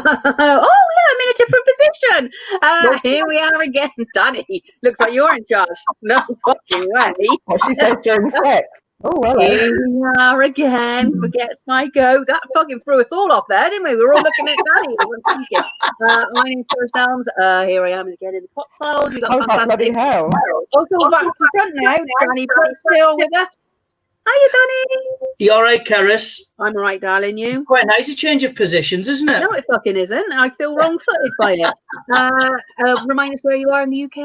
Oh, look, I'm in a different position. Here we are again. Danny, looks like you're in charge. No fucking way. What she says during sex. Oh, hello. Here we are again. Forgets my go. That fucking threw us all off there, didn't we? We were all looking at Danny. My name's Cerys. Here I am again in the Cotswolds. We got fantastic. Bloody hell. Also back to front now. Danny, but still with us. Hiya, Danny. You all right, Cerys? I'm all right, darling. You? Quite nice a change of positions, isn't it? No, it fucking isn't. I feel wrong-footed by it. Remind us where you are in the UK.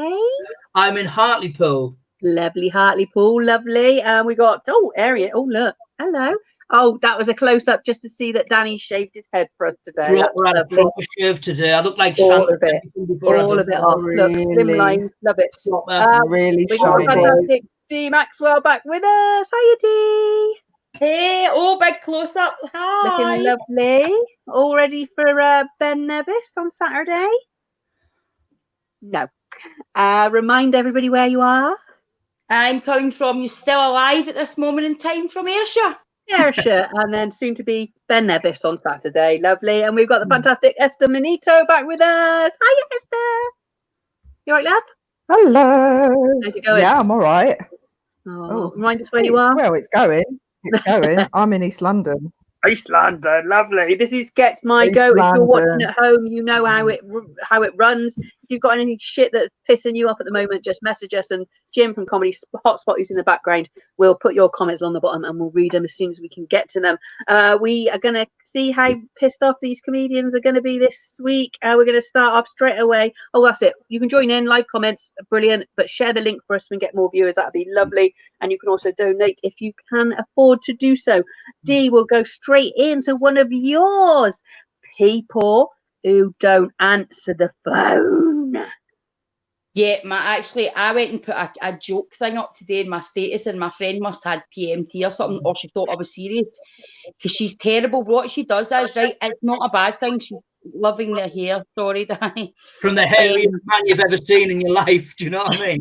I'm in Hartlepool. Lovely Hartlepool, lovely. We got area. Oh, look, hello. Oh, that was a close-up just to see that Danny shaved his head for us today. Proper shave today. I look like all Santa of it. All of it off. Look, slimline, love it. Really we got fantastic Dee Maxwell back with us. Hiya, Dee. Hey, big close up. Hi. Looking lovely. All ready for Ben Nevis on Saturday? No. Remind everybody where you are. I'm coming from You Still Alive at this moment in time from Ayrshire. Ayrshire, and then soon to be Ben Nevis on Saturday. Lovely. And we've got the fantastic Esther Manito back with us. Hiya, Esther. You all right, love? Hello. How's it going? Yeah, I'm all right. Remind us where you are. Well, it's going. It's going. I'm in East London. East London, lovely. This is Gets My Go. If you're watching at home, you know how it runs. If you've got any shit that's pissing you off at the moment, just message us, and Jim from Comedy Hotspot, who's in the background, will put your comments on the bottom and we'll read them as soon as we can get to them. We are going to see how pissed off these comedians are going to be this week. We're going to start off straight away. Oh, that's it. You can join in, live comments, brilliant, but share the link for us and get more viewers. That'd be lovely. And you can also donate if you can afford to do so. Dee will go straight into one of yours. People who don't answer the phone. Yeah, I went and put a joke thing up today in my status, and my friend must have had PMT or something, or she thought I was serious, because she's terrible. What she does is, right, it's not a bad thing. She's loving the hair. Sorry, Danny. From the hairiest man you've ever seen in your life. Do you know what I mean?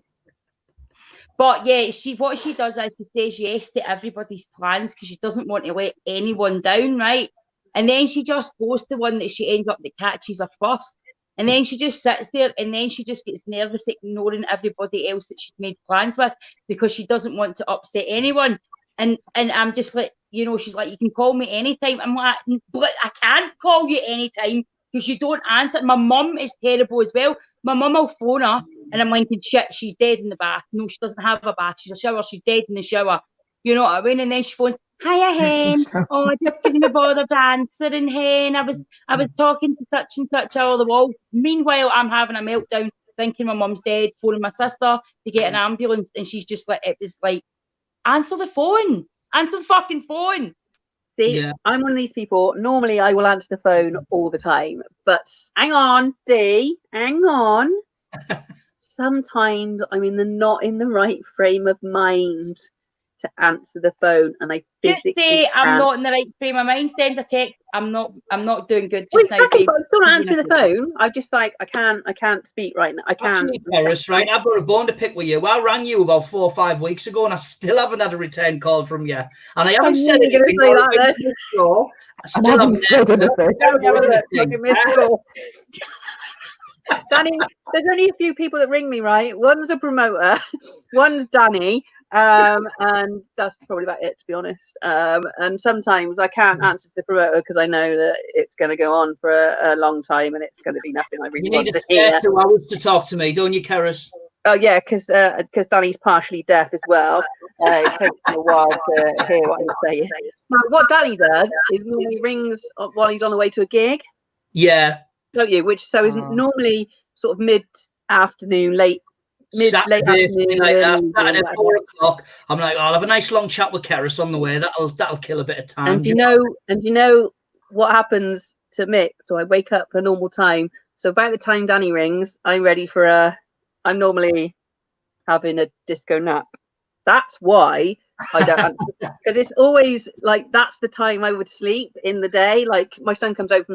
But yeah, what she does is she says yes to everybody's plans because she doesn't want to let anyone down, right? And then she just goes to one that she ends up that catches her first. And then she just sits there, and then she just gets nervous, ignoring everybody else that she's made plans with because she doesn't want to upset anyone. And I'm just like, she's like, you can call me anytime. I'm like, but I can't call you anytime because you don't answer. My mum is terrible as well. My mum will phone her, and I'm like, shit, she's dead in the bath. No, she doesn't have a bath. She's a shower. She's dead in the shower. You know what I mean? And then she phones, hiya, hen. Oh, I just couldn't be bothered answering, hen. I was talking to such and such all the wall. Meanwhile, I'm having a meltdown, thinking my mum's dead, phoning my sister to get an ambulance, and she's just like, it was like, answer the phone. Answer the fucking phone. See, yeah. I'm one of these people. Normally, I will answer the phone all the time. But hang on, Dee, hang on. Sometimes I'm not in the right frame of mind to answer the phone, and I physically say I'm not in the right frame of mind. Send a text. I'm not doing good just now. But I'm still not answering the phone. I just I can't speak right now. I can't. Actually, Cerys, right? I've got a bone to pick with you. I rang you about 4 or 5 weeks ago, and I still haven't had a return call from you. And I haven't said anything. I haven't said anything. Danny, there's only a few people that ring me, right? One's a promoter, one's Danny, and that's probably about it, to be honest. And sometimes I can't answer to the promoter because I know that it's going to go on for a long time and it's going to be nothing I really want to hear. You need 2 hours to talk to me, don't you, Cerys? Oh yeah, because Danny's partially deaf as well. It takes me a while to hear what I'm saying. Now, what Danny does is when he rings while he's on the way to a gig. Yeah. Don't you? Which so is normally sort of mid-afternoon, late afternoon. Like that. Saturday, 4 o'clock. I'm like, I'll have a nice long chat with Cerys on the way. That'll kill a bit of time. And you know what happens to Mick? So I wake up a normal time. So about the time Danny rings, I'm ready for I'm normally having a disco nap. That's why I don't, because it's always like that's the time I would sleep in the day. Like my son comes out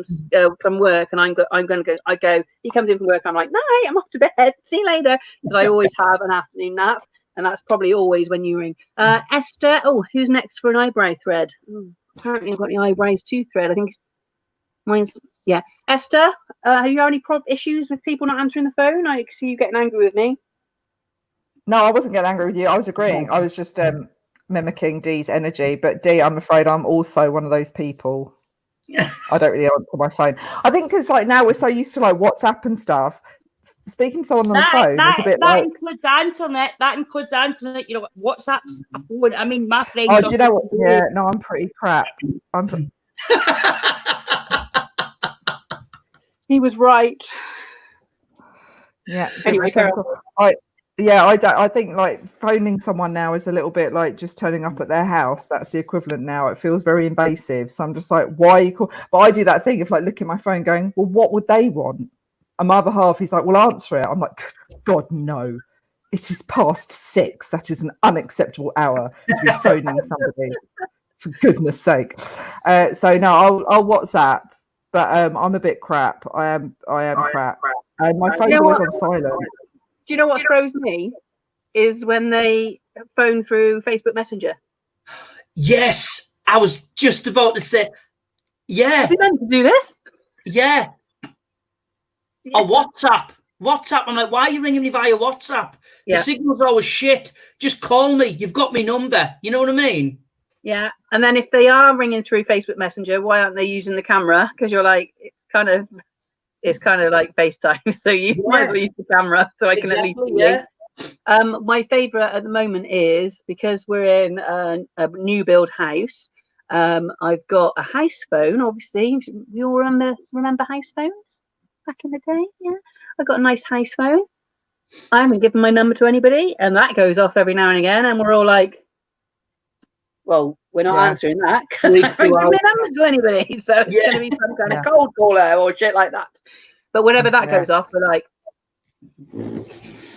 from work, and I'm going to go. I go. He comes in from work. I'm like, no, I'm off to bed. See you later. Because I always have an afternoon nap, and that's probably always when you ring. Esther. Oh, who's next for an eyebrow thread? Apparently, I've got the eyebrows too thread. I think mine's yeah. Esther, have you had any issues with people not answering the phone? I see you getting angry with me. No, I wasn't getting angry with you. I was agreeing. I was just mimicking Dee's energy. But Dee, I'm afraid I'm also one of those people. I don't really answer my phone. I think because like now we're so used to like WhatsApp and stuff. Speaking to someone on the phone is a bit that like... includes internet. That includes internet. You know, WhatsApp's a phone. I mean, my friend. Oh, do you know what? Yeah, no, I'm pretty crap. He was right. Yeah. Anyway, I think like phoning someone now is a little bit like just turning up at their house. That's the equivalent now. It feels very invasive. So I'm just like, why are you call? But I do that thing of like looking at my phone going, well, what would they want? And my other half, he's like, well, answer it. I'm like, God, no. It is past 6. That is an unacceptable hour to be phoning somebody. For goodness sake. So no, I'll WhatsApp, but I'm a bit crap. I am crap. And my phone was on silent. Do you know what throws me? Is when they phone through Facebook Messenger. Yes, I was just about to say, yeah. Have you meant to do this? Yeah. Or WhatsApp. I'm like, why are you ringing me via WhatsApp? The signal's always shit. Just call me. You've got my number. You know what I mean? Yeah. And then if they are ringing through Facebook Messenger, why aren't they using the camera? Because you're like, it's kind of like FaceTime. So you might as well use the camera so I can at least see you. My favourite at the moment is, because we're in a new build house, I've got a house phone, obviously. You all remember house phones back in the day? Yeah. I've got a nice house phone. I haven't given my number to anybody, and that goes off every now and again, and we're all like, well, we're not answering that because I haven't given my number to anybody. So it's going to be some kind of cold caller or shit like that. But whenever that goes off, we're like,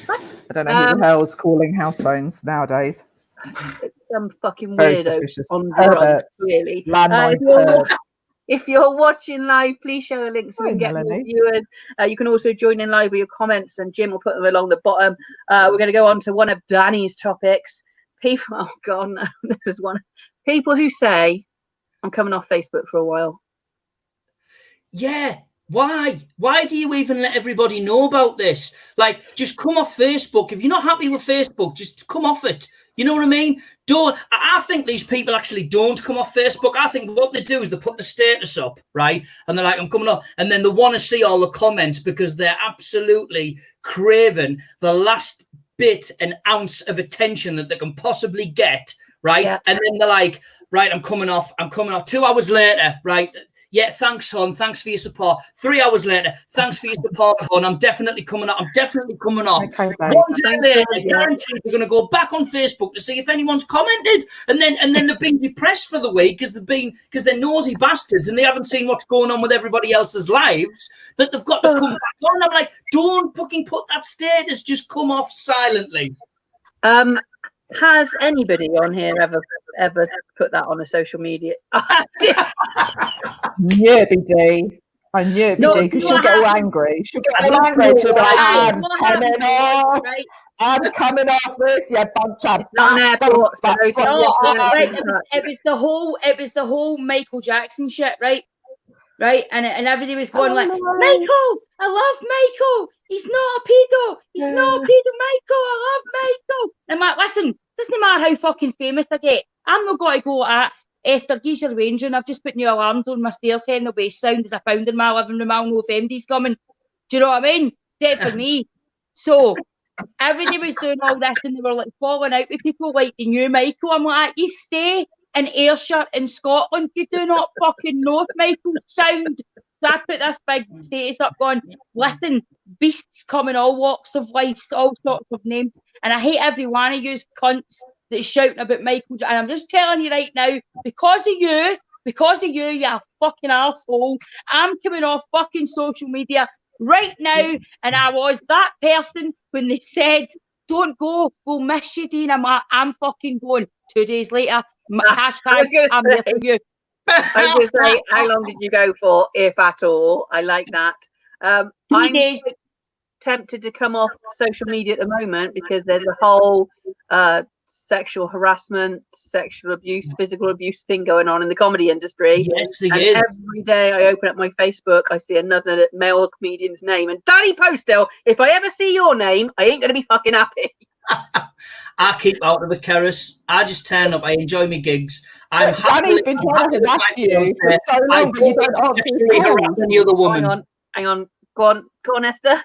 what? I don't know who the hell's calling house phones nowadays. It's some fucking weirdo on drugs, really. If you're watching live, please share the link so we can get more viewers. You can also join in live with your comments, and Jim will put them along the bottom. We're going to go on to one of Danny's topics. People, oh God, no, this is one. People who say, I'm coming off Facebook for a while. Yeah. Why? Why do you even let everybody know about this? Like, just come off Facebook. If you're not happy with Facebook, just come off it. You know what I mean? I think these people actually don't come off Facebook. I think what they do is they put the status up, right? And they're like, I'm coming off. And then they want to see all the comments because they're absolutely craving the last bit and ounce of attention that they can possibly get, right? Yeah. And then they're like, right, I'm coming off. 2 hours later, right? Yeah, thanks, hon. Thanks for your support. 3 hours later, thanks for your support, hon. I'm definitely coming off. Okay, 1 day later, guaranteed they're going to go back on Facebook to see if anyone's commented, and then they've been depressed for the week because they're nosy bastards and they haven't seen what's going on with everybody else's lives. That they've got to come back on. I'm like, don't fucking put that status. Just come off silently. Has anybody on here ever put that on a social media? Yeah, BD. I knew it'd be Dee because she'll get all angry. She'll get all angry. She'll be like, I'm coming off. I'm coming off this, you bunch of bastards. It was the whole Michael Jackson shit, right? Right, and everybody was going like, Michael, I love Michael. He's not a pedo. He's not a pedo, Michael. I love Michael. And I'm like, listen, doesn't matter how fucking famous I get. I'm not going to go at Esther, geez, you're arranging. I've just put new alarms on my stairs heading the west sound as I found in my living room. I'll know if MD's coming. Do you know what I mean? Dead for me. So everybody was doing all this and they were like falling out with people like the new Michael. I'm like, you stay in Ayrshire in Scotland. You do not fucking know if Michael sound. So I put this big status up going, listen, beasts come in all walks of life, all sorts of names. And I hate every one of you cunts that's shouting about Michael. And I'm just telling you right now, because of you, you fucking arsehole, I'm coming off fucking social media right now. And I was that person when they said, don't go, we'll miss you, Dean. I'm fucking going. 2 days later, hashtag, I'm here for you. I was going to say, how long did you go for, if at all? I like that. I'm tempted to come off social media at the moment because there's a whole sexual harassment, sexual abuse, physical abuse thing going on in the comedy industry. Yes, they and is. every day I open up my Facebook, I see another male comedian's name. And Danny Postel, if I ever see your name, I ain't going to be fucking happy. I keep out of the Cerys. I just turn up. I enjoy my gigs. I'm Danny's been trying to harass you for so long, but you don't answer his calls. Any other woman. Hang on. Go on, Esther.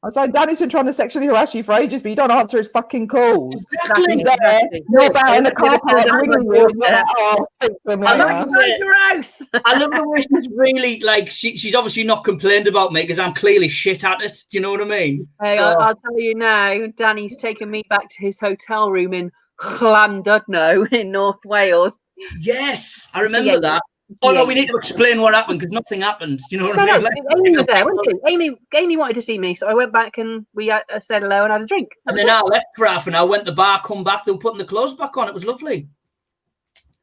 I'm saying Danny's been trying to sexually harass you for ages, but you don't answer his fucking calls. Exactly. He's there. You're about in the car park ringing you. I love the way she's really like. She's obviously not complained about me because I'm clearly shit at it. Do you know what I mean? Hey, I'll tell you now. Danny's taken me back to his hotel room in Llandudno in North Wales. Yes, I remember that. Oh no, we need to explain what happened because nothing happened. Do you know what I mean? Like, Amy was there, wasn't she? Amy wanted to see me, so I went back and we said hello and had a drink. And then I left for half an hour, went to the bar, come back, they were putting the clothes back on. It was lovely.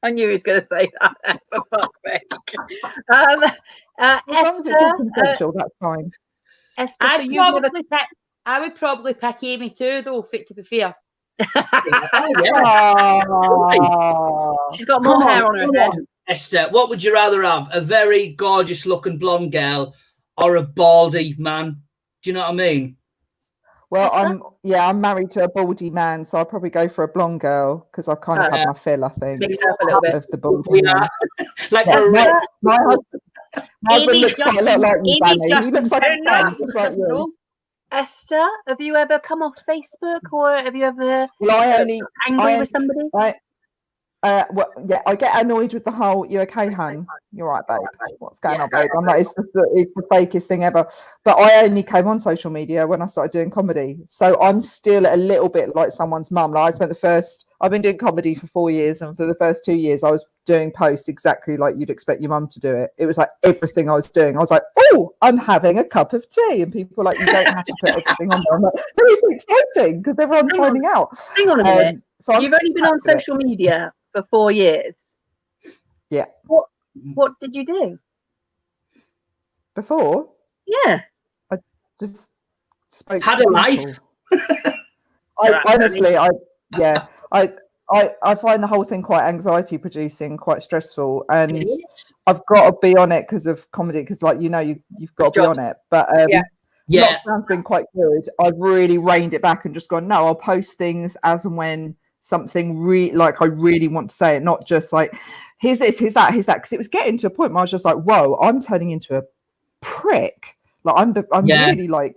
I knew he was going to say that. For fuck's sake. As long as it's all consensual, that's fine. Esther, I would probably pick Amy too, though, fit to be fair. She's got more hair on her head. Esther, what would you rather have? A very gorgeous looking blonde girl or a baldy man? Do you know what I mean? Well, I'm married to a baldy man, so I'll probably go for a blonde girl because I've kind of had my fill, I think, mix it up a little bit of the baldy man. Like my husband looks quite a lot like me, Danny. He looks like a man, just like you. Esther, have you ever come off Facebook or have you ever angry with somebody? I get annoyed with the whole "you okay, hun? You're right, babe. What's going on, babe?" I'm like, it's the fakest thing ever. But I only came on social media when I started doing comedy, so I'm still a little bit like someone's mum. Like I've been doing comedy for 4 years, and for the first 2 years, I was doing posts exactly like you'd expect your mum to do it. It was like everything I was doing. I was like, "Oh, I'm having a cup of tea," and people were like, "You don't have to put everything on there." I'm like, "It's exciting because everyone's finding out." Hang on a minute. So you've only been on social media for 4 years. Yeah. What did you do before? Yeah, I just spoke. Had a life. I find the whole thing quite anxiety producing, quite stressful, and I've got to be on it because of comedy. Because, like you've got to be on it. But lockdown's been quite good. I've really reined it back and just gone. No, I'll post things as and when something I really want to say it, not just like here's this, here's that, because it was getting to a point where I was just like, whoa, I'm turning into a prick. Like I'm really like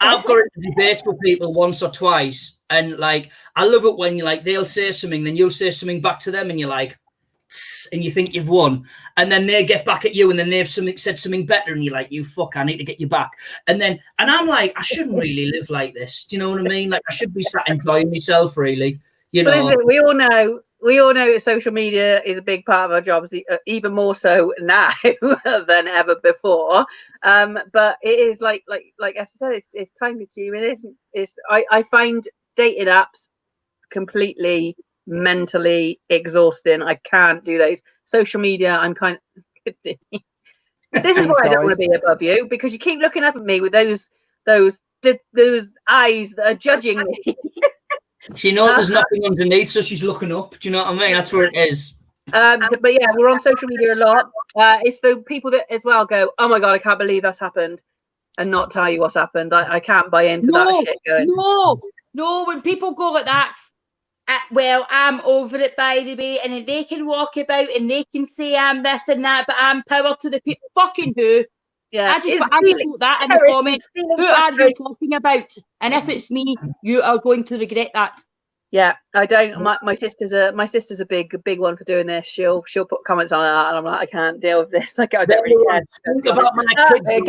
I've got into debates with people once or twice, and like I love it when you like they'll say something, then you'll say something back to them, and you're like, and you think you've won, and then they get back at you, and then they've said something better, and you're like, you fuck, I need to get you back. And I'm like, I shouldn't really live like this. Do you know what I mean? Like I should be sat enjoying myself, really. You know, listen, we all know that social media is a big part of our jobs, even more so now than ever before. But it is like I said, it's time consuming. I find dating apps completely mentally exhausting. I can't do those. Social media, I'm kind of this is why I don't want to be above you, because you keep looking up at me with those eyes that are judging me. She knows there's nothing underneath, so she's looking up. Do you know what I mean? That's where it is. But yeah, we're on social media a lot. It's the people that as well go, "Oh my god, I can't believe that's happened," and not tell you what's happened. I can't buy into that shit. No. When people go like that, well, I'm over it, by the way, and they can walk about and they can say I'm this and that, but I'm power to the people. Fucking who? Yeah, I just put that in the comments. Who are you talking about? And if it's me, you are going to regret that. Yeah, I don't. My sister's a big one for doing this. She'll put comments on that, and I'm like, I can't deal with this. Like I don't really care. Think about my kids. Rip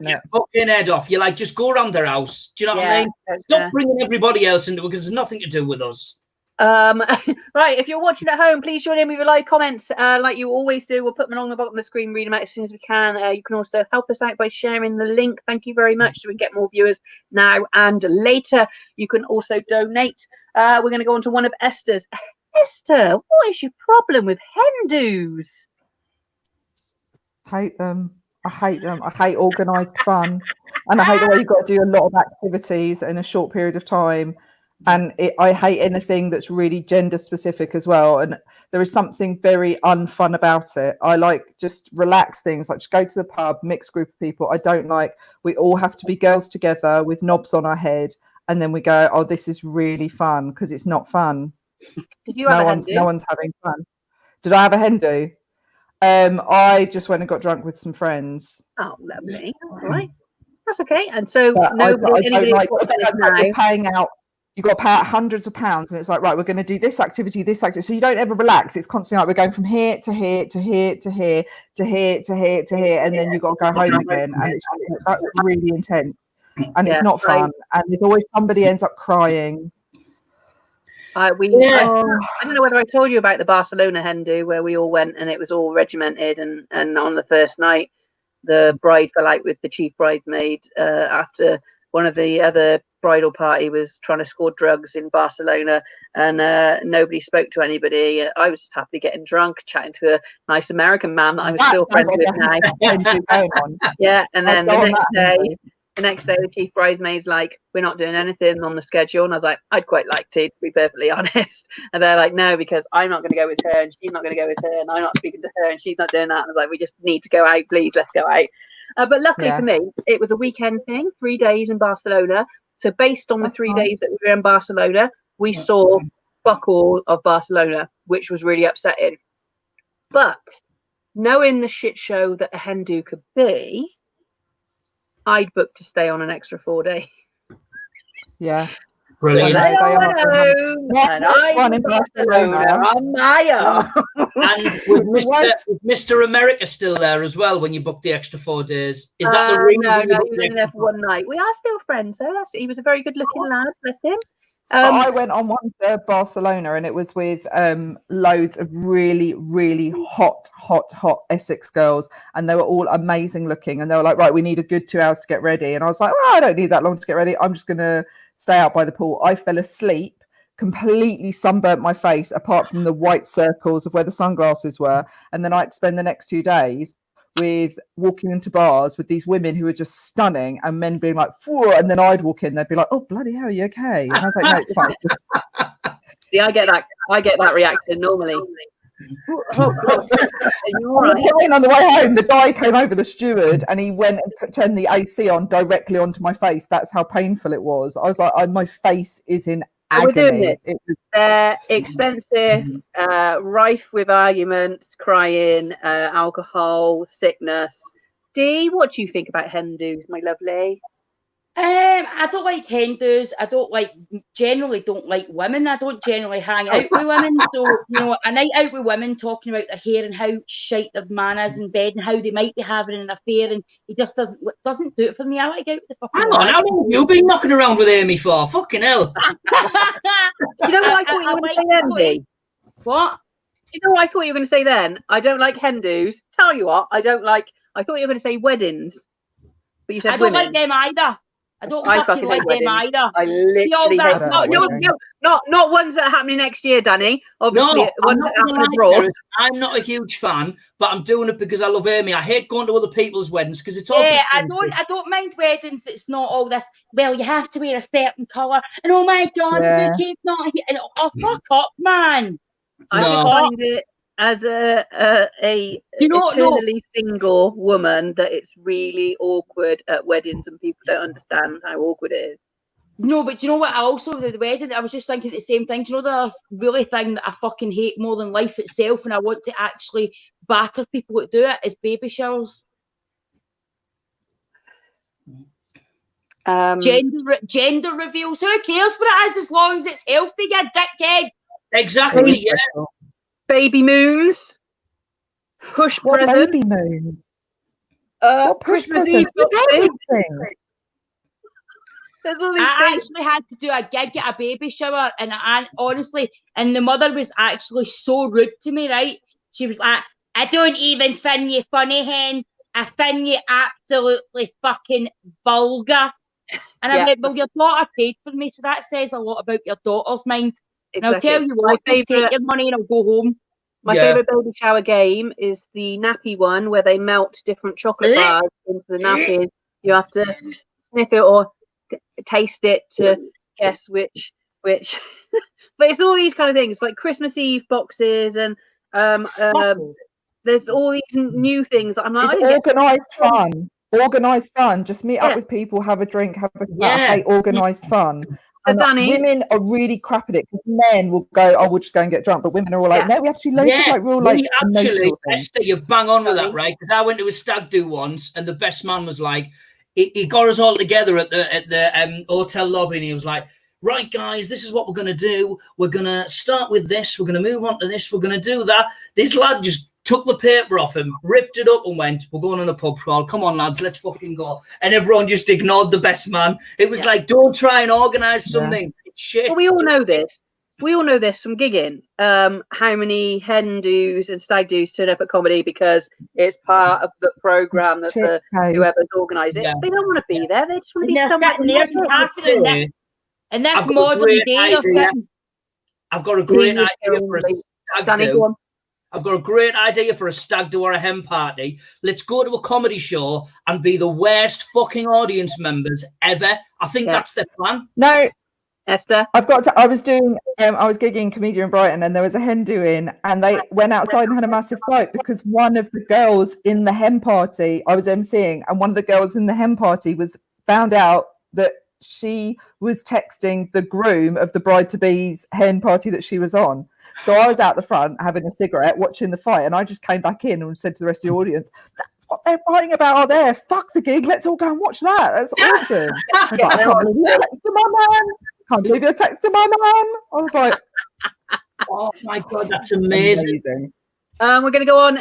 your fucking head off. You're like, just go around their house. Do you know what I mean? Stop bringing everybody else into it because there's nothing to do with us. Right, if you're watching at home, please join in with your live comments like you always do. We'll put them along the bottom of the screen, read them out as soon as we can. You can also help us out by sharing the link. Thank you very much, so we can get more viewers now and later. You can also donate. We're going to go on to one of Esther's. Esther, what is your problem with hen do's? Hate them. I hate them. I hate organised fun, and I hate the way you've got to do a lot of activities in a short period of time. And I hate anything that's really gender specific as well. And there is something very unfun about it. I like just relaxed things, like just go to the pub, mixed group of people. I don't like we all have to be girls together with knobs on our head, and then we go, oh, this is really fun, because it's not fun. Did you have a hen do? No one's having fun. Did I have a hen do? I just went and got drunk with some friends. Oh, lovely. All right. That's okay. And so you're paying out. You've got to pay out hundreds of pounds, and it's like, right, we're going to do this activity. So you don't ever relax. It's constantly like we're going from here to here to here to here to here to here to here, and then you've got to go home again. And it's really intense, and it's not fun. And there's always somebody ends up crying. I don't know whether I told you about the Barcelona hen do where we all went and it was all regimented, and on the first night the bride fell out with the chief bridesmaid after one of the other bridal party was trying to score drugs in Barcelona, and nobody spoke to anybody. I was just happily getting drunk, chatting to a nice American man that I'm still friends with now. Yeah, and then the next day the chief bridesmaid's like, we're not doing anything on the schedule, and I was like, I'd quite like to be perfectly honest. And they're like, no, because I'm not going to go with her and she's not going to go with her and I'm not speaking to her and she's not doing that. And I was like, we just need to go out, please, let's go out. But luckily for me, it was a weekend thing, 3 days in Barcelona. So based on the 3 days that we were in Barcelona, we saw fuck all of Barcelona, which was really upsetting. But knowing the shit show that a hen do could be, I'd booked to stay on an extra 4 day. Yeah. Brilliant. And I'm in Barcelona on my own. And with Mr. America still there as well when you booked the extra 4 days? Is that the reason? No, he was only there for one night. We are still friends, though. He was a very good-looking lad, bless him. I went on one to Barcelona, and it was with loads of really, really hot Essex girls, and they were all amazing looking. And they were like, right, we need a good 2 hours to get ready. And I was like, well, I don't need that long to get ready. I'm just going to stay out by the pool. I fell asleep, completely sunburnt my face, apart from the white circles of where the sunglasses were. And then I had to spend the next 2 days with walking into bars with these women who were just stunning, and men being like, whoa, and then I'd walk in, they'd be like, oh, bloody hell, are you okay? And I was like, no, it's fine. See, I get that reaction normally. On the way home, the guy came over, the steward, and he went and turned the AC on directly onto my face. That's how painful it was. I was like, my face is in agony. They're expensive, rife with arguments, crying, alcohol, sickness. Dee, what do you think about hen do's, my lovely? I don't like hen do's. I generally don't like women. I don't generally hang out with women. So, a night out with women talking about their hair and how shite their man is in bed and how they might be having an affair, and he just doesn't do it for me. I like out with the fucking Hang on, how long have you been knocking around with Amy for? Fucking hell. You know what I thought you were going to say then, Dee? What? You know what I thought you were going to say then? I don't like hen do's. Tell you what, I thought you were going to say weddings. But you said I don't women. like them either. I don't fucking like them either. I literally hate not ones that are happening next year, Danny. Obviously, ones that happen abroad. I'm not a huge fan, but I'm doing it because I love Amy. I hate going to other people's weddings because it's all. Yeah, I don't mind weddings. It's not all this. Well, you have to wear a certain colour, and oh my god, the cake's not here. And, oh, fuck up, man. I just find it as a eternally single woman that it's really awkward at weddings, and people don't understand how awkward it is. No, but you know what? I also, the wedding, I was just thinking the same thing. Do you know the really thing that I fucking hate more than life itself, and I want to actually batter people that do it, is baby showers. Gender reveals. Who cares what it is as long as it's healthy, you dickhead? Exactly, yeah. Baby moons. Push present. Baby moons? Push present. I actually had to do a gig at a baby shower, and honestly, and the mother was actually so rude to me, right? She was like, I don't even find you funny, hen. I find you absolutely fucking vulgar. And I'm like, well, your daughter paid for me, so that says a lot about your daughter's mind. And I'll tell you what, just take your money and I'll go home. My favourite baby shower game is the nappy one, where they melt different chocolate bars into the nappies. You have to sniff it or taste it to guess which which, but it's all these kind of things like Christmas Eve boxes and there's all these new things. I'm like, it's organised fun. Organised fun. Just meet up with people, have a drink, have a chat. I hate organised fun. So Danny, women are really crap at it because men will go, "Oh, we'll just go and get drunk," but women are all like, "No, we have to loads of like real like actually." Esther, you bang on with that, right? Because I went to a stag do once, and the best man was like, he got us all together at the hotel lobby, and he was like, "Right, guys, this is what we're gonna do. We're gonna start with this. We're gonna move on to this. We're gonna do that." This lad just took the paper off him, ripped it up, and went, "We're going on a pub crawl. Come on, lads, let's fucking go." And everyone just ignored the best man. It was like, don't try and organise something. It's shit. Well, we all know this. We all know this from gigging. How many hen do's and stag do's turn up at comedy because it's part of the programme that whoever's organising. They don't want to be there. They just want to be somewhere. And that's modern day. I've got a great idea for a stag do. I've got a great idea for a stag do or a hen party. Let's go to a comedy show and be the worst fucking audience members ever. I think that's their plan. No, Esther, I was gigging Comedian in Brighton, and there was a hen doing, and they went outside and had a massive fight because one of the girls in the hen party I was emceeing, and one of the girls in the hen party was found out that she was texting the groom of the bride-to-be's hen party that she was on. So I was out the front having a cigarette, watching the fight, and I just came back in and said to the rest of the audience, "That's what they're fighting about out there. Fuck the gig. Let's all go and watch that. That's awesome." I can't believe you're texting my man. I was like, oh my God, that's amazing. We're going to go on.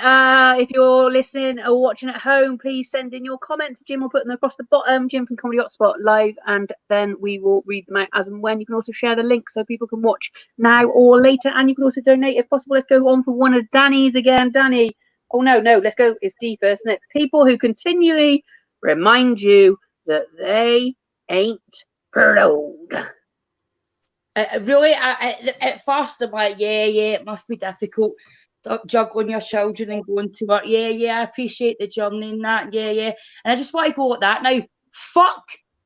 If you're listening or watching at home, please send in your comments. Jim will put them across the bottom. Jim from Comedy Hotspot live, and then we will read them out as and when. You can also share the link so people can watch now or later, and you can also donate if possible. Let's go on for one of Danny's again. Danny. Oh no, let's go. It's Dee first, isn't it? People who continually remind you that they ain't old. Really, at first I'm like, yeah, it must be difficult juggling your children and going to work. Yeah, I appreciate the journey and that. Yeah. And I just want to go like that now. Fuck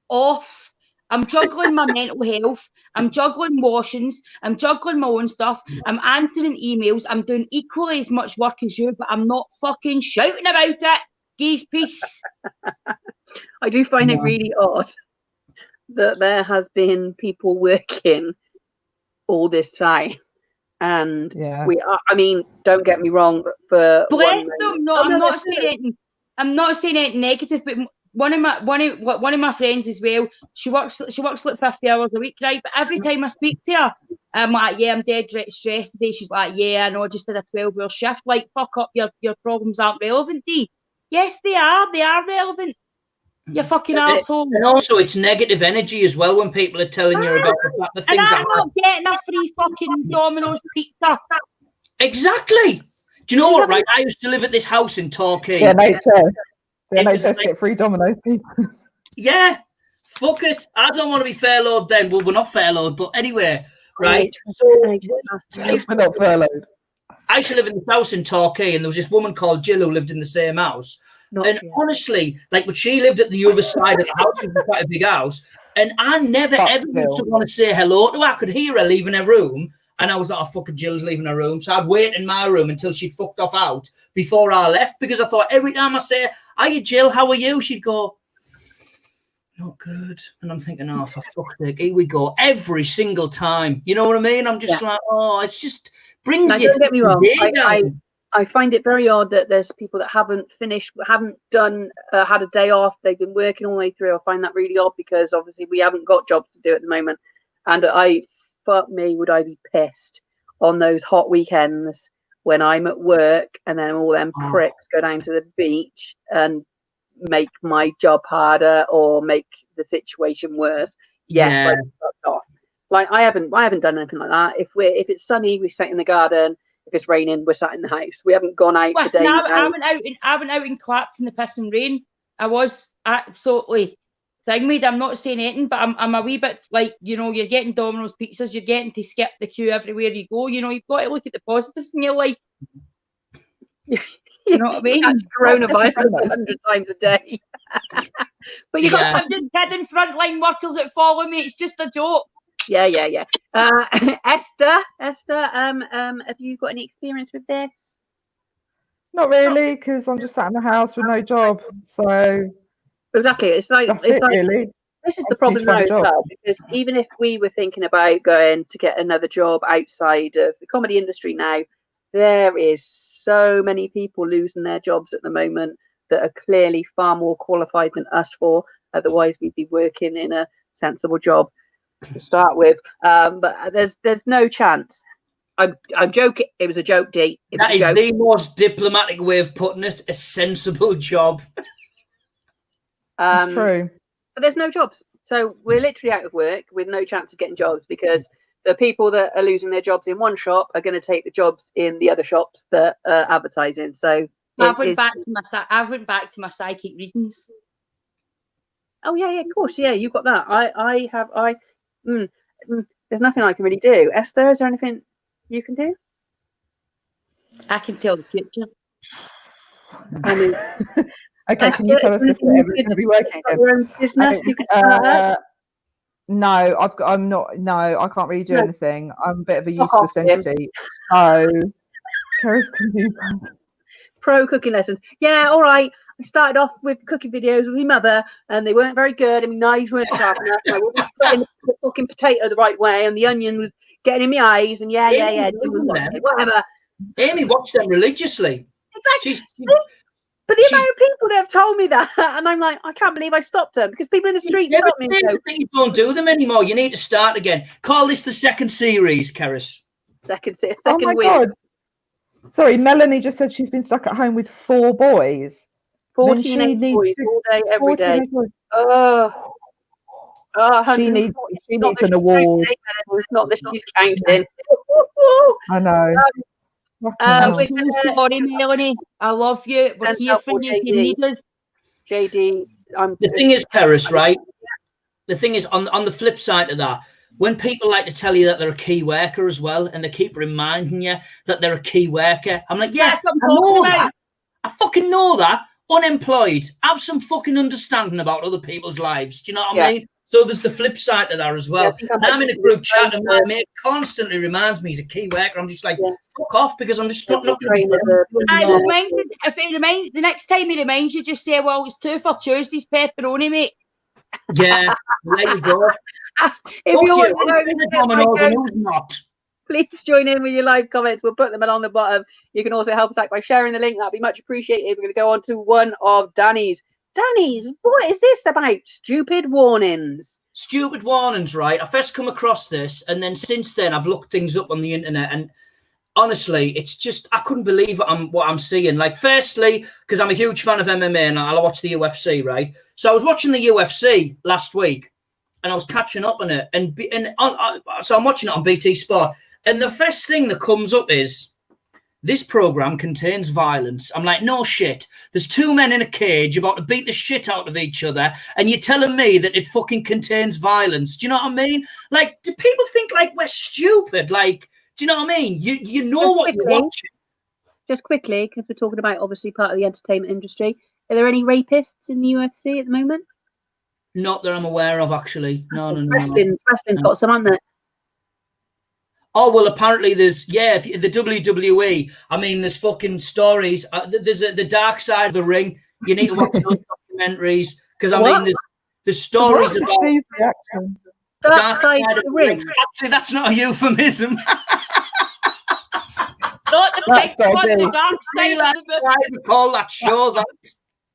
off. I'm juggling my mental health. I'm juggling washings. I'm juggling my own stuff. I'm answering emails. I'm doing equally as much work as you, but I'm not fucking shouting about it. Geese peace. I do find it really odd that there has been people working all this time. And we are, I mean, don't get me wrong, for I'm not saying anything negative, but one of my friends as well, she works like 50 hours a week, right? But every time I speak to her, I'm like, I'm dead stressed today. She's like, I know, I just did a 12-hour shift. Like, fuck up, your problems aren't relevant, Dee. Yes, they are relevant. You fucking asshole. And also, it's negative energy as well when people are telling you about the things. And I'm not getting a free fucking Domino's pizza. Exactly. Do you know what, right? I used to live at this house in Torquay. Yeah, NHS. The NHS get free Domino's pizzas. Yeah. Fuck it. I don't want to be furloughed then. Well, we're not furloughed, but anyway, right? So, we're not furloughed. I used to live in this house in Torquay, and there was this woman called Jill who lived in the same house. Honestly, like, but she lived at the other side of the house, it was quite a big house, and I never ever used to want to say hello to her. I could hear her leaving her room, and I was like, "Oh, fucking Jill's leaving her room," so I'd wait in my room until she'd fucked off out before I left, because I thought every time I say, "Hiya, Jill, how are you?" she'd go, "Not good," and I'm thinking, "Oh, for fuck's sake, here we go," every single time. You know what I mean? I'm just like, oh, it's just brings you. Don't get me wrong. I find it very odd that there's people that haven't done, had a day off. They've been working all the way through. I find that really odd because obviously we haven't got jobs to do at the moment. And fuck me, would I be pissed on those hot weekends when I'm at work and then all them pricks go down to the beach and make my job harder or make the situation worse. Yes, I'd be fucked off. Like I haven't done anything like that. If it's sunny, we sit in the garden. If it's raining, we're sat in the house. We haven't gone out for days. No, I went out and clapped in the pissing rain. I was absolutely thing-made. I'm not saying anything, but I'm a wee bit like, you know, you're getting Domino's pizzas, you're getting to skip the queue everywhere you go. You know, you've got to look at the positives in your life. You know what I mean? That's coronavirus 100 times a day. But you got 100 kidding frontline workers that follow me. It's just a joke. Yeah. Esther, have you got any experience with this? Not really, because I'm just sat in the house with no job. So Exactly. It's like really. This is I the just need to problem find now a as job. well, because even if we were thinking about going to get another job outside of the comedy industry now, there is so many people losing their jobs at the moment that are clearly far more qualified than us for. Otherwise, we'd be working in a sensible job to start with. But there's no chance. I'm joking. It was a joke, Dee. That is the most diplomatic way of putting it. A sensible job. It's true. But there's no jobs. So we're literally out of work with no chance of getting jobs, because the people that are losing their jobs in one shop are going to take the jobs in the other shops that are advertising. So I went back to my psychic readings. Oh yeah, of course, yeah, you've got that. There's nothing I can really do. Esther, is there anything you can do? I can tell the future. I mean, okay, Esther, can you tell us if we're ever going to be working again? Your own business you could start no, I can't really do anything. I'm a bit of a useless him. entity. So Cerys can do pro cooking lessons. Yeah, all right. I started off with cooking videos with my mother, and they weren't very good. I mean, knives weren't sharp enough. I wasn't putting the fucking potato the right way, and the onion was getting in my eyes. And whatever. Amy watched them religiously. Exactly. But the amount of people that have told me that, and I'm like, I can't believe I stopped them, because people in the street stop me. You don't do them anymore. You need to start again. Call this the second series, Cerys. Second oh my week. God. Sorry, Melanie just said she's been stuck at home with 4 boys. 4 teenage boys all day, every day. She needs an award. It's not this she's counting. I know. Sorry, Melanie. I love you. We're here for you. You need us. JD, the thing is, Cerys, right? The thing is, on the flip side of that, when people like to tell you that they're a key worker as well, and they keep reminding you that they're a key worker, I'm like, yeah, I know that. I fucking know that. Unemployed. Have some fucking understanding about other people's lives. Do you know what I mean? So there's the flip side to that as well. Yeah, I'm in a group chat, and my mate constantly reminds me he's a key worker. I'm just like, fuck off, because I'm just not going to be the next time he reminds you, just say, well, it's 2 for Tuesday's pepperoni, mate. Yeah, there you go. If you want to know, please join in with your live comments. We'll put them along the bottom. You can also help us out by sharing the link. That'd be much appreciated. We're going to go on to one of Danny's. What is this about? Stupid warnings. Stupid warnings, right? I first come across this, and then since then I've looked things up on the internet, and honestly, it's just, I couldn't believe what I'm seeing. Like, firstly, because I'm a huge fan of MMA and I watch the UFC, right? So I was watching the UFC last week, and I was catching up on it, so I'm watching it on BT Sport, and the first thing that comes up is, this program contains violence. I'm like, no shit. There's 2 men in a cage about to beat the shit out of each other, and you're telling me that it fucking contains violence. Do you know what I mean? Like, do people think like we're stupid? Like, do you know what I mean? You know what you're watching. Just quickly, because we're talking about obviously part of the entertainment industry. Are there any rapists in the UFC at the moment? Not that I'm aware of, actually. No. Wrestling's got some, haven't they? Oh, well, apparently there's, the WWE, I mean, there's fucking stories. There's the dark side of the ring. You need to watch those documentaries, because, I mean, there's stories about dark side of the ring. Actually, that's not a euphemism. Not the big one, dark side of the ring. I call that show that.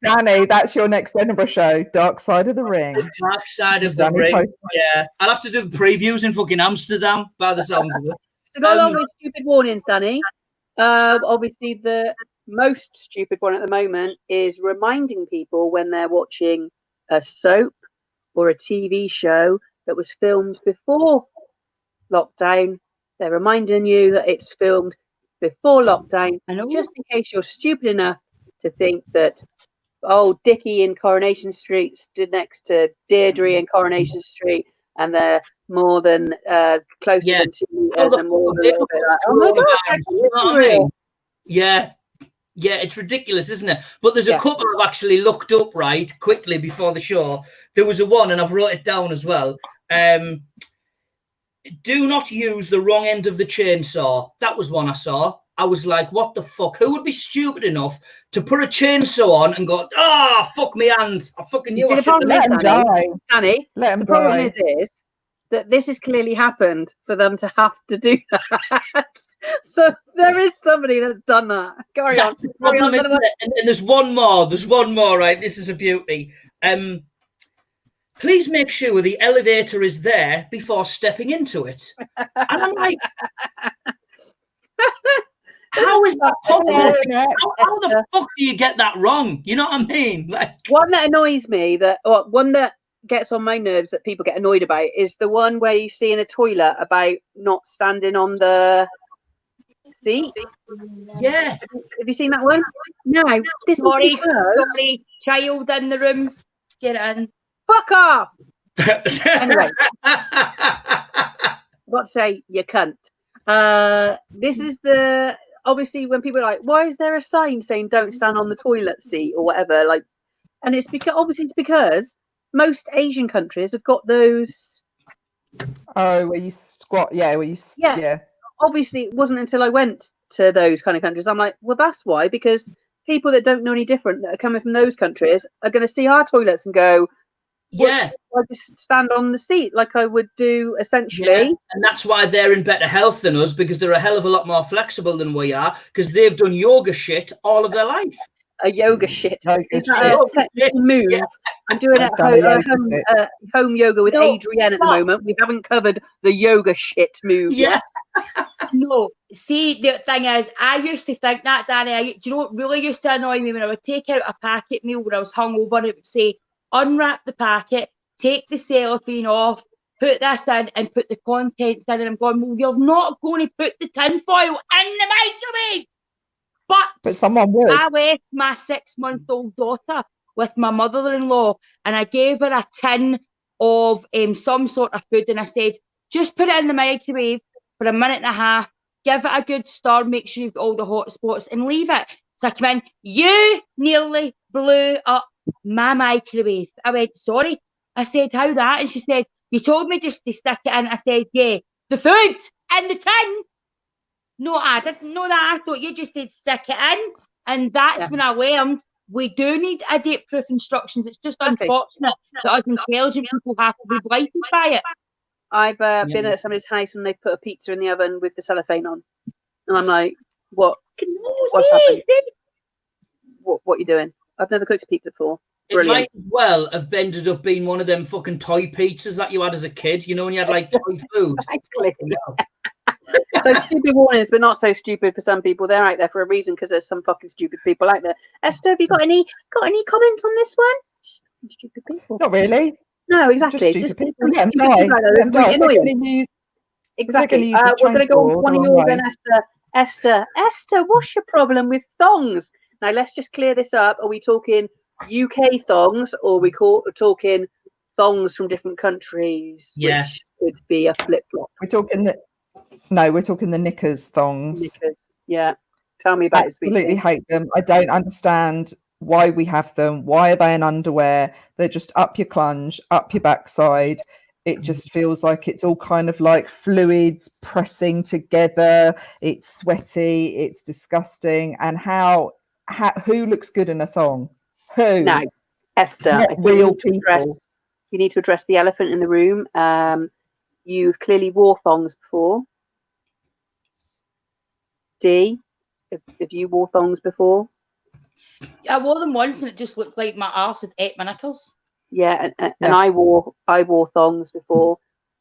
Danny, that's your next Edinburgh show, Dark Side of the Ring. The Dark Side of the Ring. Yeah, I'll have to do the previews in fucking Amsterdam by the sounds of it. So go along with stupid warnings, Danny. Obviously, the most stupid one at the moment is reminding people when they're watching a soap or a TV show that was filmed before lockdown. They're reminding you that it's filmed before lockdown, just in case you're stupid enough to think that Dickie in Coronation Street stood next to Deirdre in Coronation Street, and they're more than closer than 2 meters and more than a little bit like, oh my God, you know what I mean? Yeah, it's ridiculous, isn't it? But there's a couple I've actually looked up right quickly before the show. There was one, and I've wrote it down as well. do not use the wrong end of the chainsaw. That was one I saw. I was like, what the fuck? Who would be stupid enough to put a chainsaw on and go, fuck me hand. I fucking knew I should have let him die. Danny, the problem is that this has clearly happened for them to have to do that. So there is somebody that's done that. Carry on. And there's one more. There's one more, right? This is a beauty. Please make sure the elevator is there before stepping into it. And I'm like, how is that possible? How the fuck do you get that wrong? You know what I mean? Like, one that annoys me, one that gets on my nerves that people get annoyed about is the one where you see in a toilet about not standing on the seat. Yeah. Have you seen that one? No. Sorry, child in the room. Get in. Fuck off. Anyway. I've got to say, you cunt. This is obviously when people are like, why is there a sign saying don't stand on the toilet seat or whatever? Like, and it's because most Asian countries have got those. Oh, where you squat? Yeah, yeah. Obviously, it wasn't until I went to those kind of countries. I'm like, well, that's why, because people that don't know any different that are coming from those countries are going to see our toilets and go, yeah, I just stand on the seat like I would do essentially. Yeah. And that's why they're in better health than us, because they're a hell of a lot more flexible than we are, because they've done yoga shit all of their life. A yoga shit. Is that a technical move? Yeah. I'm doing home yoga with Adrienne at the moment. We haven't covered the yoga shit move yet. No. See, the thing is, I used to think that, Danny. Do you know what really used to annoy me? When I would take out a packet meal when I was hungover, it would say, unwrap the packet, take the cellophane off, put this in and put the contents in. And I'm going, well, you're not going to put the tinfoil in the microwave. But someone would. I left my 6-month-old daughter with my mother-in-law and I gave her a tin of some sort of food and I said, just put it in the microwave for a minute and a half, give it a good stir, make sure you've got all the hot spots and leave it. So I come in, you nearly blew up my microwave. I went, sorry. I said, how that? And she said, you told me just to stick it in. I said, yeah, the food in the tin. No, I didn't know that. I thought you just did stick it in. And that's when I learned we do need date-proof instructions. It's just unfortunate that us intelligent people have to be blighted by it. I've been at somebody's house and they put a pizza in the oven with the cellophane on. And I'm like, what's happening? What are you doing? I've never cooked a pizza before. Brilliant. It might as well have ended up being one of them fucking toy pizzas that you had as a kid, you know, when you had like toy food. Exactly. So stupid warnings, but not so stupid for some people. They're out there for a reason because there's some fucking stupid people out there. Esther, have you got any comments on this one? Stupid people. Not really. No, exactly. Just stupid people. Exactly. We're going to go on one of yours then, Esther. Esther, what's your problem with thongs? Now let's just clear this up. Are we talking UK thongs or are we talking thongs from different countries? Yes. Which could be a flip flop. We're talking the knickers thongs. Knickers. Yeah. Tell me about it. Absolutely hate them. I don't understand why we have them. Why are they in underwear? They're just up your clunge, up your backside. It just feels like it's all kind of like fluids pressing together. It's sweaty. It's disgusting. And who looks good in a thong? Who? Now, Esther, real people. You need to address the elephant in the room. You've clearly wore thongs before. Dee, have you wore thongs before? I wore them once and it just looked like my arse had ate my knickers. Yeah, and I wore thongs before.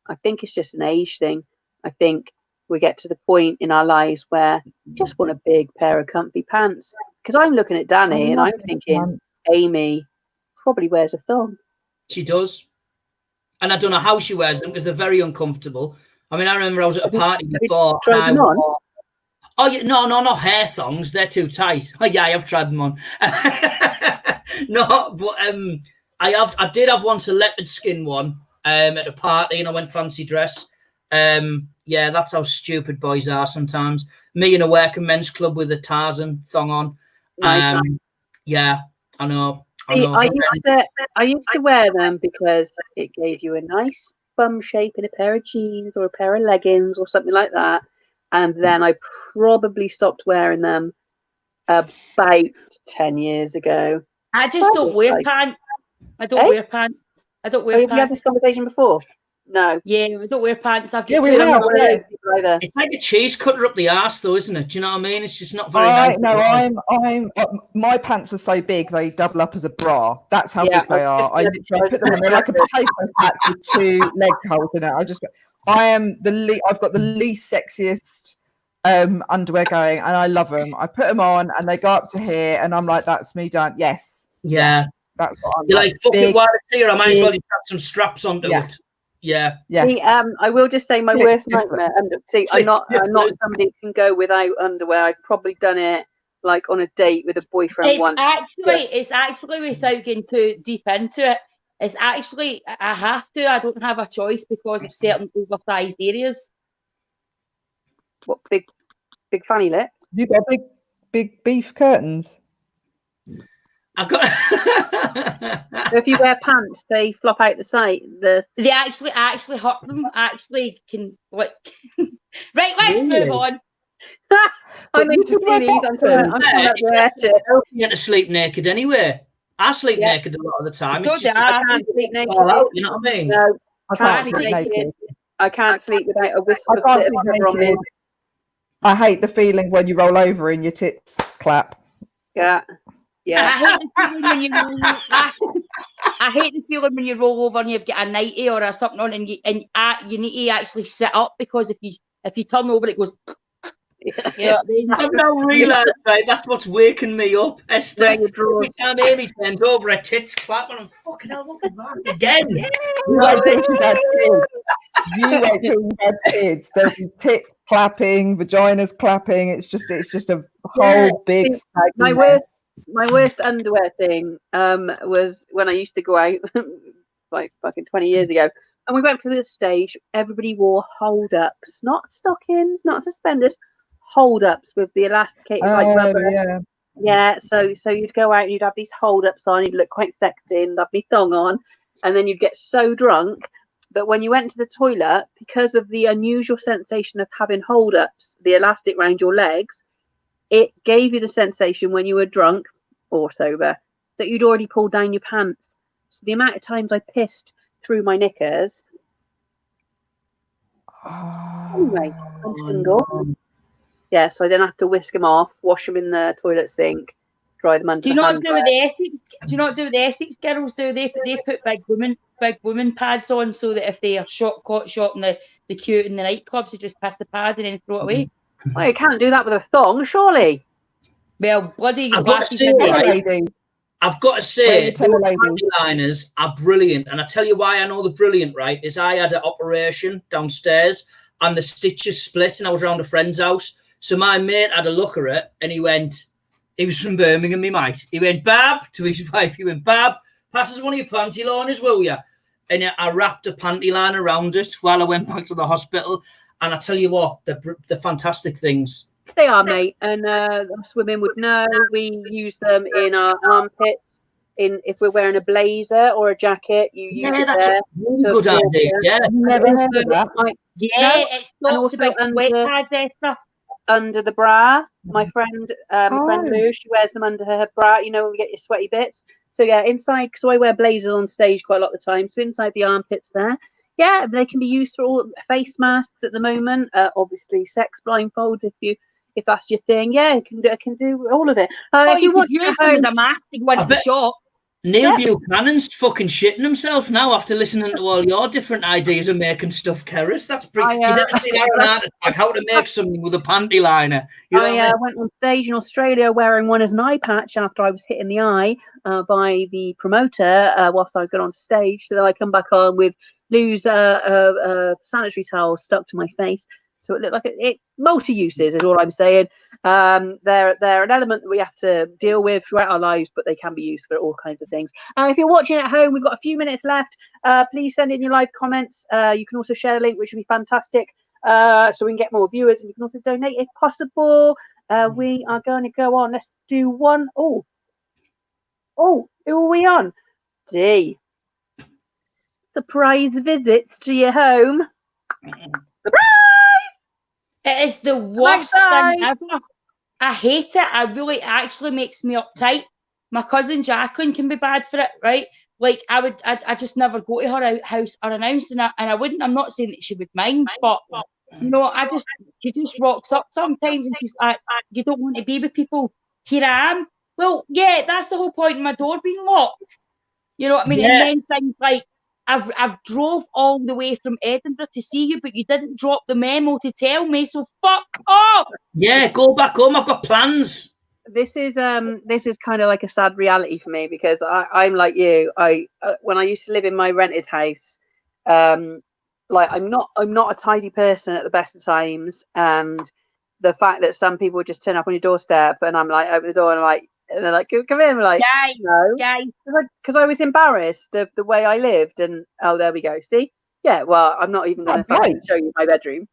I think it's just an age thing. I think we get to the point in our lives where we just want a big pair of comfy pants. Because I'm looking at Danny and I'm thinking, Amy probably wears a thong. She does. And I don't know how she wears them because they're very uncomfortable. I mean, I remember I was at a party before. Tried them on? Oh, yeah, no, not hair thongs. They're too tight. Oh, yeah, I have tried them on. No, but I did have once a leopard skin one at a party and I went fancy dress. Yeah, that's how stupid boys are sometimes. Me in a working men's club with a Tarzan thong on. Nice. Yeah, I know. See, I used to wear them because it gave you a nice bum shape in a pair of jeans or a pair of leggings or something like that. And then I probably stopped wearing them about 10 years ago. I just don't wear pants. I don't wear pants. I don't wear pants. Have you had this conversation before? No. Yeah, I don't wear pants. I'm not one of those people either. It's like a cheese cutter up the arse, though, isn't it? Do you know what I mean? It's just not very nice. No, my pants are so big they double up as a bra. That's how big they are. I literally put them on. They're like a potato sack with 2 leg holes in it. I've got the least sexiest underwear going, and I love them. I put them on, and they go up to here, and I'm like, that's me done. Yes. Yeah. That's what I'm You're like fucking wide here. I might as well just have some straps onto it. Yeah. See, I will just say my worst nightmare. See, I'm not somebody who can go without underwear. I've probably done it like on a date with a boyfriend once. It's actually without getting too deep into it. It's actually I have to. I don't have a choice because of certain oversized areas. What big fanny lips? You got big beef curtains. I've got. So if you wear pants, they flop out the side. They actually hurt them. Actually, can like. Right, let's move on. I'm into these. I'm going to sleep naked anyway. I sleep naked a lot of the time. I can't sleep naked. You know what I mean? No, I can't sleep naked. I can't sleep without a whisk of cover on me. I hate the feeling when you roll over and your tits clap. Yeah. I hate the feeling when you roll over and you've got a nightie or something on, and you need to actually sit up, because if you turn over, it goes. I've now realised, right, that's what's waking me up, Esther. Every time Amy turns over, her tits clap, and I'm fucking hell, look at that again. You wait till you've had kids. There'll be tits clapping, vaginas clapping. It's just a whole big. My worst underwear thing was when I used to go out like fucking 20 years ago, and we went for this stage. Everybody wore hold ups, not stockings, not suspenders, hold ups with the elasticated rubber. So you'd go out and you'd have these hold ups on, you'd look quite sexy and have me thong on, and then you'd get so drunk that when you went to the toilet, because of the unusual sensation of having hold ups, the elastic around your legs, it gave you the sensation when you were drunk or sober that you'd already pulled down your pants. So the amount of times I pissed through my knickers. Anyway, I'm single. Yeah, so I then have to whisk them off, wash them in the toilet sink, dry them under. Do you not do what the Essex girls do? They put big women pads on, so that if they are caught shot in the queue in the nightclubs, they just pass the pad and then throw it away. Well, you can't do that with a thong, surely. Well, bloody I've got to say, the liners are brilliant, and I tell you why I know they're brilliant, right? Is I had an operation downstairs, and the stitches split, and I was around a friend's house. So my mate had a look at it, and he was from Birmingham, me mate. He went, "Bab," to his wife. He went, "Bab, pass us one of your panty liners, will you?" And I wrapped a panty liner around it while I went back to the hospital. And I tell you what, they're fantastic things. They are, mate. And us women would know. We use them in our armpits. If we're wearing a blazer or a jacket, you use it that's there. a really good idea. Yeah, never heard of that. It's also under the bra. My friend Lou, she wears them under her bra. You know, when we get your sweaty bits. So yeah, inside. So I wear blazers on stage quite a lot of the time. So inside the armpits there. Yeah, they can be used for all face masks at the moment. Obviously, sex blindfolds if that's your thing. Yeah, it can do all of it. If you want to use a mask, you went to the shop. Neil Buchanan's fucking shitting himself now after listening to all your different ideas of making stuff, Cerys. That's pretty. You never see that attack, how to make something with a panty liner. I went on stage in Australia wearing one as an eye patch after I was hit in the eye by the promoter whilst I was going on stage. So then I come back on with Lou's sanitary towel stuck to my face. So it looked like it multi-uses is all I'm saying. They're an element that we have to deal with throughout our lives, but they can be used for all kinds of things. If you're watching at home, we've got a few minutes left. Please send in your live comments. You can also share a link, which would be fantastic, so we can get more viewers. And you can also donate if possible. We are going to go on. Let's do one. Who are we on? Dee. surprise visits to your home. Surprise! It is the worst thing ever. I hate it. It actually makes me uptight. My cousin Jacqueline can be bad for it, right? Like I just never go to her house unannounced, and I wouldn't. I'm not saying that she would mind, but you know, she just rocks up sometimes, and she's like, "You don't want to be with people. Here I am." Well, yeah, that's the whole point of my door being locked. You know what I mean? Yeah. And then things like, I've drove all the way from Edinburgh to see you, but you didn't drop the memo to tell me, so fuck off. Yeah, go back home. I've got plans. This is kind of like a sad reality for me, because I'm like you. When I used to live in my rented house, like I'm not a tidy person at the best of times, and the fact that some people just turn up on your doorstep, and I'm like, open the door, and I'm like, and they're like, come in, I'm like, no, because I was embarrassed of the way I lived, and there we go. See, yeah, well, I'm not even going to show you my bedroom.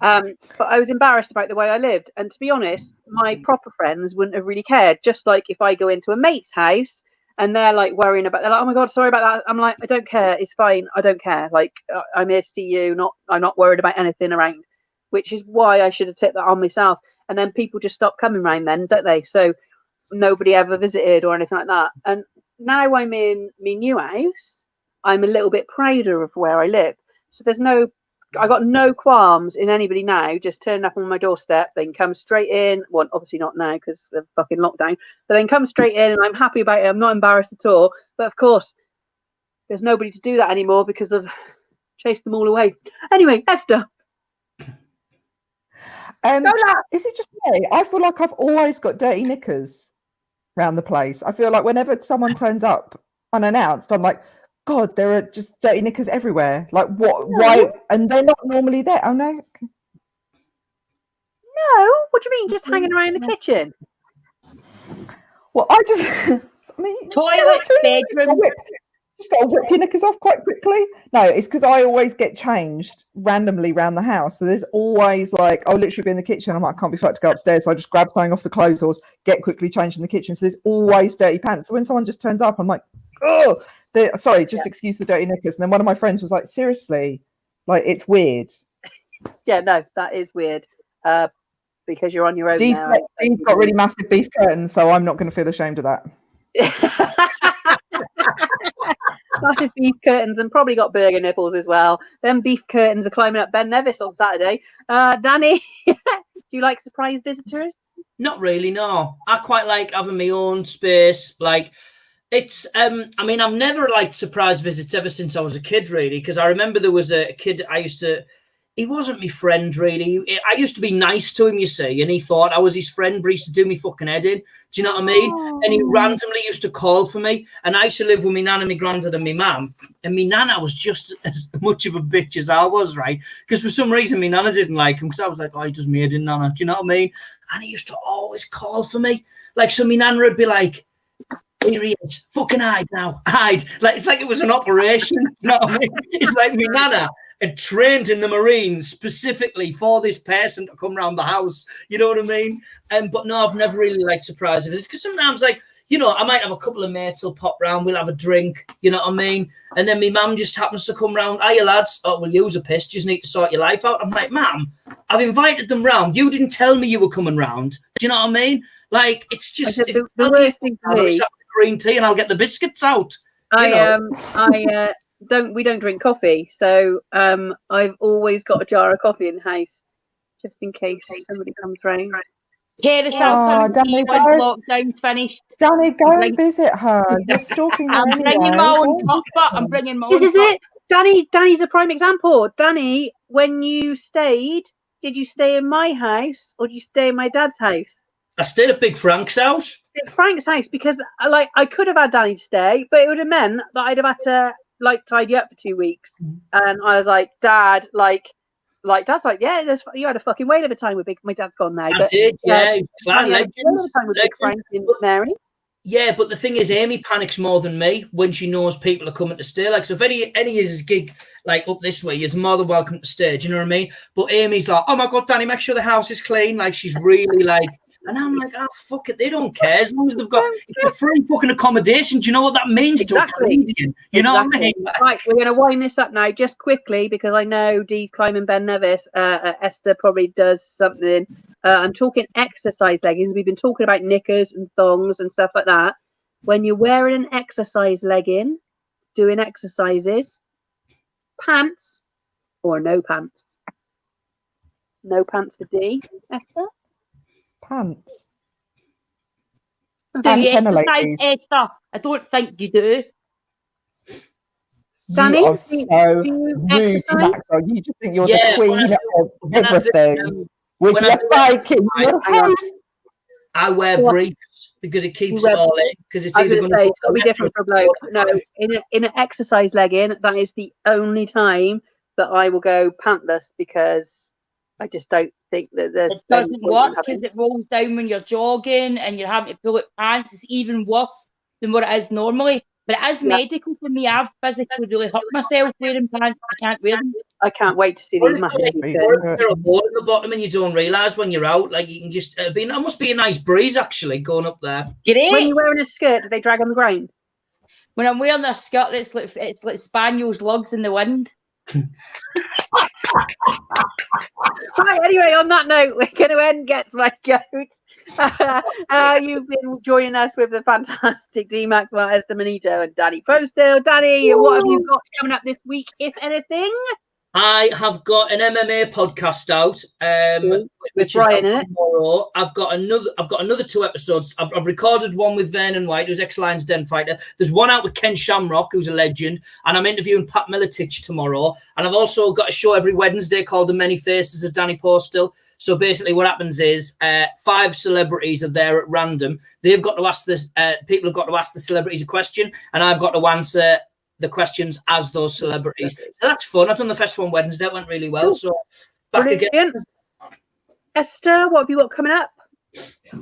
But I was embarrassed about the way I lived, and to be honest, my proper friends wouldn't have really cared. Just like if I go into a mate's house and they're like worrying about, they're like, oh my god, sorry about that. I'm like, I don't care, it's fine, I don't care. Like I'm here to see you, I'm not worried about anything around. Which is why I should have tipped that on myself. And then people just stop coming round then, don't they? So nobody ever visited or anything like that. And now I'm in my new house, I'm a little bit prouder of where I live. So I got no qualms in anybody now just turning up on my doorstep. They can come straight in. Well, obviously not now because they're fucking lockdown. But they can come straight in, and I'm happy about it. I'm not embarrassed at all. But of course, there's nobody to do that anymore because I've chased them all away. Anyway, Esther. Is it just me? I feel like I've always got dirty knickers around the place. I feel like whenever someone turns up unannounced, I'm like, God, there are just dirty knickers everywhere. Like, what? Why? And they're not normally there. Oh, no. No? What do you mean? Just hanging around the kitchen? Well, I mean... Toilet, bedroom. Just got to whip your knickers off quite quickly. No, it's because I always get changed randomly around the house. So there's always like, I'll literally be in the kitchen. I'm like, I can't be fucked to go upstairs. So I just grab something off the clothes horse, get quickly changed in the kitchen. So there's always dirty pants. So when someone just turns up, I'm like, oh, excuse the dirty knickers. And then one of my friends was like, seriously, like, it's weird. Yeah, no, that is weird. Because you're on your own Dee's now. Dee's got really massive beef curtains, so I'm not going to feel ashamed of that. Massive beef curtains, and probably got burger nipples as well. Them beef curtains are climbing up Ben Nevis on Saturday. Danny, do you like surprise visitors? Not really, no. I quite like having my own space. Like, it's I mean, I've never liked surprise visits ever since I was a kid, really, because I remember there was a kid he wasn't my friend, really. I used to be nice to him, you see, and he thought I was his friend, but he used to do me fucking head in. Do you know what I mean? Oh. And he randomly used to call for me, and I used to live with my nan and my granddad and my mum, and my nana was just as much of a bitch as I was, right? Because for some reason, my nana didn't like him, because I was like, oh, he does me head in, nana. Do you know what I mean? And he used to always call for me. Like, so my nana would be like, here he is, fucking hide now, hide. Like, it's like it was an operation, you know what I mean? It's like my nana had trained in the Marines specifically for this person to come around the house, you know what I mean? But no, I've never really liked surprise visits, because sometimes, like, you know, I might have a couple of mates will pop round, we'll have a drink, you know what I mean? And then my mum just happens to come round, hiya lads, oh, well, you's a piss, you just need to sort your life out. I'm like, ma'am, I've invited them round, you didn't tell me you were coming round, do you know what I mean? Like, it's just the worst thing for me, green tea and I'll get the biscuits out. We don't drink coffee, so I've always got a jar of coffee in the house just in case somebody comes round. Danny, lockdown's finished. Danny, go and visit her. You're stalking her anyway. Bringing my own pot. I'm bringing my own. This is it. Danny's a prime example. Danny, when you stayed, did you stay in my house or did you stay in my dad's house? I stayed at Big Frank's house. Big Frank's house, because I could have had Danny stay, but it would have meant that I'd have had to tidy up for 2 weeks. And I was like, Dad, Dad's like, yeah, you had a fucking whale of a time with my dad's gone now. I did, yeah. Time with Big Frank and Mary. Yeah, but the thing is, Amy panics more than me when she knows people are coming to stay. Like, so if any of his gig, like, up this way, is more than welcome to stay. Do you know what I mean? But Amy's like, oh my God, Danny, make sure the house is clean. Like, she's really like, And I'm like, oh, fuck it, they don't care as long as they've got it's a free fucking accommodation. Do you know what that means to a comedian? You know what I mean? Right, we're going to wind this up now just quickly because I know Dee's climbing Ben Nevis. Esther probably does something. I'm talking exercise leggings. We've been talking about knickers and thongs and stuff like that. When you're wearing an exercise legging, doing exercises, pants or no pants? No pants for D, Esther? Pants. Do you Antenna exercise, ladies. Esther? I don't think you do. Danny, You are so do you rude to exercise? Maxwell. You just think you're Yeah, the queen of everything. With your biking, your house. I wear What? briefs because it keeps it all in. Because it's I was either going going to say, to it's got to be different for a bloke. No, in an exercise legging, that is the only time that I will go pantless because I just don't think that there's. It doesn't work because it rolls down when you're jogging and you're having to pull up pants. It's even worse than what it is normally. But it is medical for me. I've physically really hurt myself wearing pants. I can't wear them. I can't wait to see these massive You're a wall at the bottom and you don't realise when you're out. Like you can just it must be a nice breeze actually going up there. Great. When you're wearing a skirt, do they drag on the ground? When I'm wearing a skirt, it's like spaniels' lugs in the wind. Right, anyway, on that note, we're going to end Gets My Goat. You've been joining us with the fantastic D Maxwell, Esther Manito, and Danny Postel. Danny, what have you got coming up this week, if anything? I have got an MMA podcast out, with Brian in it. Tomorrow. I've got another 2 episodes. I've recorded one with Vernon White, who's ex-Lions Den fighter. There's one out with Ken Shamrock, who's a legend, and I'm interviewing Pat Miletich tomorrow. And I've also got a show every Wednesday called The Many Faces of Danny Postel. So basically, what happens is 5 celebrities are there at random. They've got to ask this. People have got to ask the celebrities a question, and I've got to answer the questions as those celebrities. So that's fun. I've done the first one Wednesday. It went really well. So back again. Esther, what have you got coming up?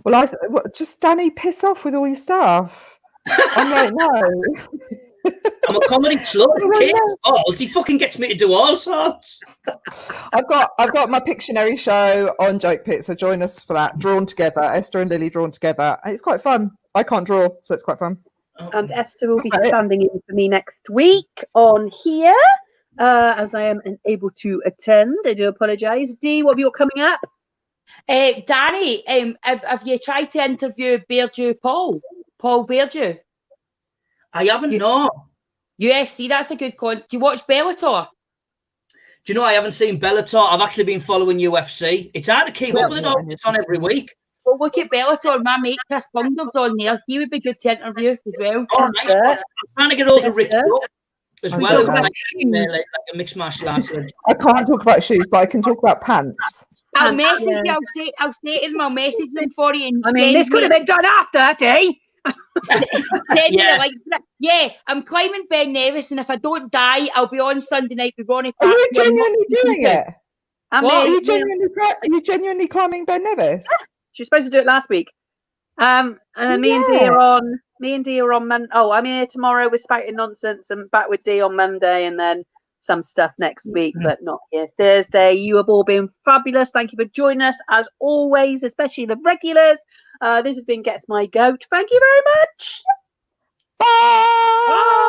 Well, just Danny, piss off with all your stuff. I'm like, no. I'm a comedy slut. He fucking gets me to do all sorts. I've got my Pictionary show on Joke Pit, so join us for that. Drawn Together, Esther and Lily drawn together. And it's quite fun. I can't draw, so it's quite fun. And Esther will be standing in for me next week on here, as I am unable to attend. I do apologise. Dee, what have you got coming up? Danny, have you tried to interview Beardew Paul Beardew? I haven't, no. UFC, that's a good con. Do you watch Bellator? Do you know I haven't seen Bellator? I've actually been following UFC. It's hard to keep up with it all. It's on every week. Well, look at Bellator. My mate Chris Bunder's on there. He would be good to interview as well. Oh, nice. I'm trying to get hold of Rick as well. Like a mixed martial arts. I can't talk about shoes, but I can talk about pants. I'll message you. I'll say to them. I'll message them for you. I mean, this could have been done after, Dee. Yeah, I'm climbing Ben Nevis, and if I don't die, I'll be on Sunday night with Ronnie. Are you genuinely doing it? Are you genuinely climbing Ben Nevis? She's supposed to do it last week. And then me and Dee are on Monday. Oh, I'm here tomorrow with Spouting Nonsense and back with Dee on Monday, and then some stuff next week, but not here Thursday. You have all been fabulous. Thank you for joining us as always, especially the regulars. This has been Gets My Goat. Thank you very much. Bye.